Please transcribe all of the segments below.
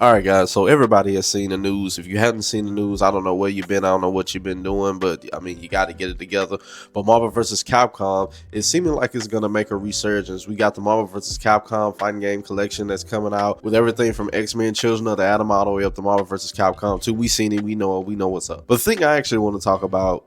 All right, guys. So everybody has seen the news. If you haven't seen the news, I don't know where you've been. I don't know what you've been doing, but I mean, you got to get it together. But Marvel vs. Capcom is seeming like it's gonna make a resurgence. We got the Marvel vs. Capcom Fighting Game Collection that's coming out with everything from X-Men: Children of the Atom all the way up to Marvel vs. Capcom 2. We seen it. We know it. We know what's up. But the thing I actually want to talk about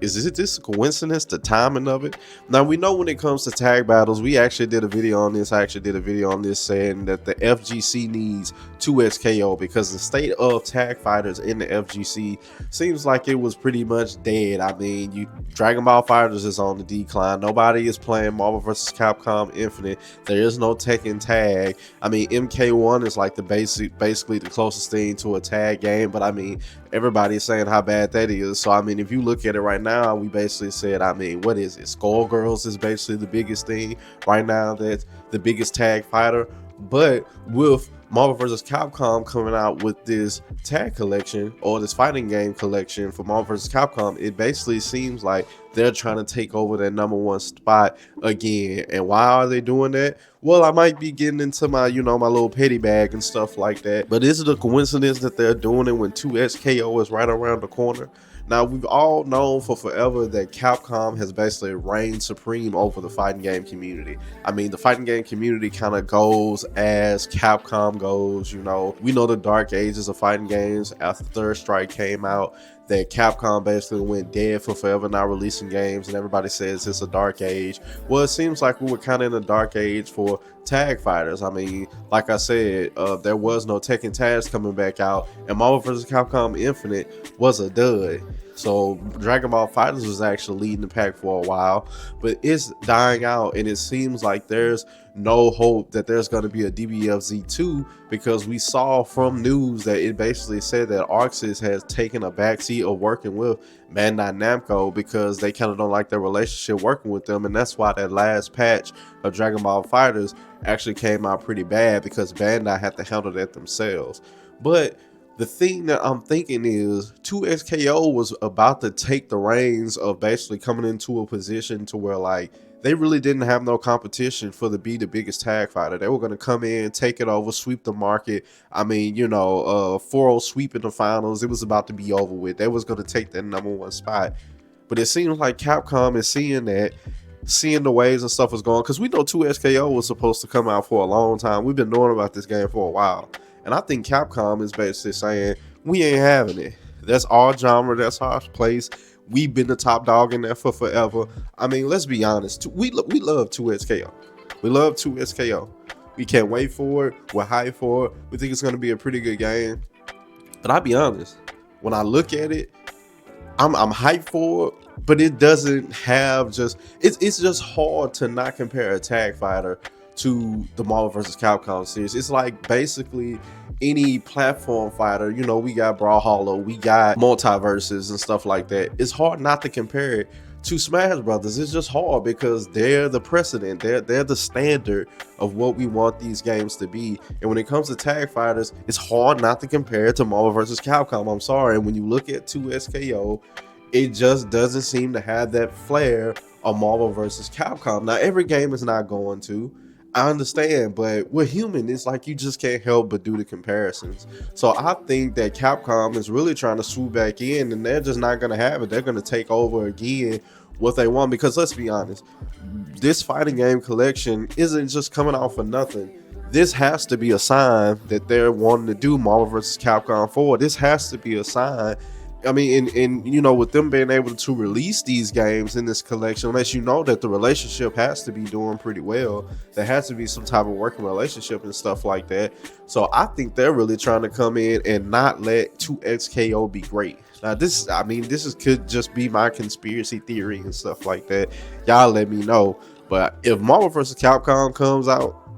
is this a coincidence, the timing of it? Now, we know when it comes to tag battles, we actually did a video on this. I actually did a video on this saying that the FGC needs 2SKO because the state of tag fighters in the FGC seems like it was pretty much dead. I mean, Dragon Ball Fighters is on the decline. Nobody is playing Marvel vs. Capcom Infinite. There is no Tekken tag. I mean, MK1 is like basically the closest thing to a tag game, but I mean, everybody's saying how bad that is. So I mean, if you look at it right now, we basically said, I mean, what is it? Skullgirls is basically the biggest thing right now. That's the biggest tag fighter. But with Marvel vs. Capcom coming out with this tag collection or this fighting game collection for Marvel vs. Capcom, it basically seems like they're trying to take over that #1 spot again. And why are they doing that? Well, I might be getting into my, my little petty bag and stuff like that. But is it a coincidence that they're doing it when 2SKO is right around the corner? Now, we've all known for forever that Capcom has basically reigned supreme over the fighting game community. I mean, the fighting game community kind of goes as Capcom goes. We know the dark ages of fighting games after Third Strike came out, that Capcom basically went dead for forever not releasing games, and everybody says it's a dark age. Well, it seems like we were kind of in a dark age for tag fighters. I mean, like I said, there was no Tekken tags coming back out, and Marvel vs. Capcom Infinite was a dud. So Dragon Ball Fighters was actually leading the pack for a while, but it's dying out, and it seems like there's no hope that there's going to be a DBFZ2, because we saw from news that it basically said that Arxis has taken a backseat of working with Bandai Namco because they kind of don't like their relationship working with them, and that's why that last patch of Dragon Ball Fighters actually came out pretty bad, because Bandai had to handle that themselves. But the thing that I'm thinking is 2SKO was about to take the reins of basically coming into a position to where, like, they really didn't have no competition for the biggest tag fighter. They were going to come in, take it over, sweep the market. I mean, 4-0 sweep in the finals. It was about to be over with. They was going to take that #1 spot. But it seems like Capcom is seeing the ways and stuff is going, because we know 2SKO was supposed to come out for a long time. We've been knowing about this game for a while. And I think Capcom is basically saying, we ain't having it. That's our genre. That's our place. We've been the top dog in there for forever. I mean, let's be honest. We love 2SKO. We love 2SKO. We can't wait for it. We're hyped for it. We think it's going to be a pretty good game. But I'll be honest. When I look at it, I'm hyped for it, but it doesn't have it's just hard to not compare a tag fighter to the Marvel vs. Capcom series. It's like basically any platform fighter. We got Brawlhalla, we got multiverses and stuff like that. It's hard not to compare it to Smash Brothers. It's just hard because they're the precedent. They're the standard of what we want these games to be. And when it comes to tag fighters, it's hard not to compare it to Marvel vs. Capcom. I'm sorry. And when you look at 2SKO, it just doesn't seem to have that flair of Marvel vs. Capcom. Now, every game is not going to. I understand, but we're human. It's like you just can't help but do the comparisons. So I think that Capcom is really trying to swoop back in, and they're just not going to have it. They're going to take over again what they want, because let's be honest, this fighting game collection isn't just coming out for nothing. This has to be a sign that they're wanting to do Marvel vs. Capcom 4. This has to be a sign. I mean, and with them being able to release these games in this collection, lets you know that the relationship has to be doing pretty well. There has to be some type of working relationship and stuff like that. So I think they're really trying to come in and not let 2XKO be great. Now, this could just be my conspiracy theory and stuff like that. Y'all let me know. But if Marvel vs. Capcom comes out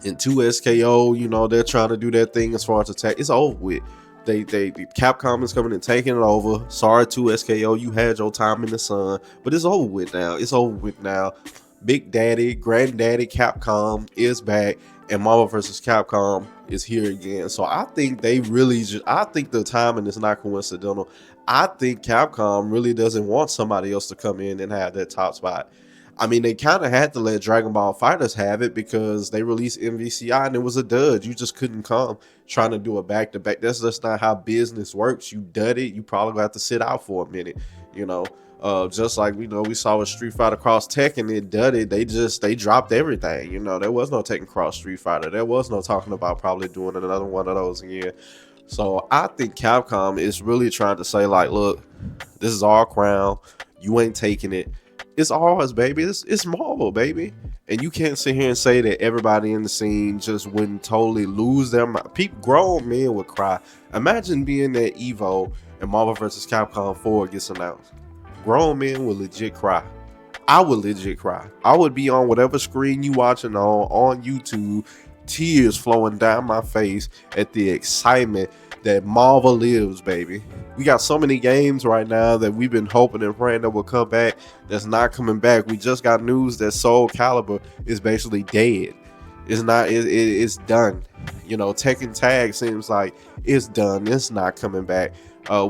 and 2SKO, they're trying to do their thing as far as attack, it's over with. Capcom is coming and taking it over. Sorry, 2SKO, you had your time in the sun, but it's over with now. It's over with now. Big Daddy, Granddaddy Capcom is back, and Marvel vs. Capcom is here again. So I think I think the timing is not coincidental. I think Capcom really doesn't want somebody else to come in and have that top spot. I mean, they kind of had to let Dragon Ball Fighters have it because they released MVCI and it was a dud. You just couldn't come trying to do a back to back. That's just not how business works. You dud it, you probably gonna have to sit out for a minute, you know. Just like we saw with Street Fighter Cross Tekken, it dudded. They dropped everything. There was no Tekken Cross Street Fighter. There was no talking about probably doing another one of those again. So I think Capcom is really trying to say, like, look, this is our crown. You ain't taking it. It's ours, baby. It's Marvel, baby. And you can't sit here and say that everybody in the scene just wouldn't totally lose their mind. People, grown men would cry. Imagine being at Evo and Marvel vs. Capcom 4 gets announced. Grown men would legit cry. I would legit cry. I would be on whatever screen you watching on YouTube, tears flowing down my face at the excitement that Marvel lives, baby. We got so many games right now that we've been hoping and praying that will come back that's not coming back. We just got news that Soul Calibur is basically dead. It's not. It's done. Tekken Tag seems like it's done. It's not coming back.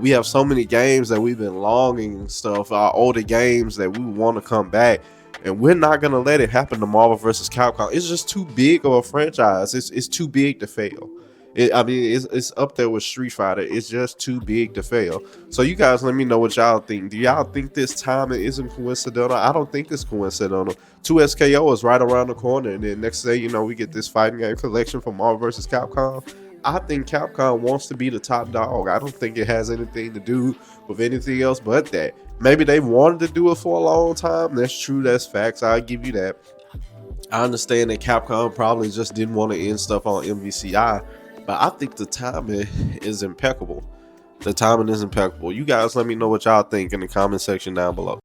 We have so many games that we've been longing and stuff. Our older games that we want to come back, and we're not gonna let it happen to Marvel vs. Capcom. It's just too big of a franchise. It's too big to fail. It's up there with Street Fighter. It's just too big to fail. So you guys, let me know what y'all think. Do y'all think this timing isn't coincidental? I don't think it's coincidental. 2SKO is right around the corner, and then next day, we get this fighting game collection from Marvel vs. Capcom. I think Capcom wants to be the top dog. I don't think it has anything to do with anything else but that. Maybe they wanted to do it for a long time. That's true. That's facts. I'll give you that. I understand that Capcom probably just didn't want to end stuff on MVCI, but I think the timing is impeccable. The timing is impeccable. You guys let me know what y'all think in the comment section down below.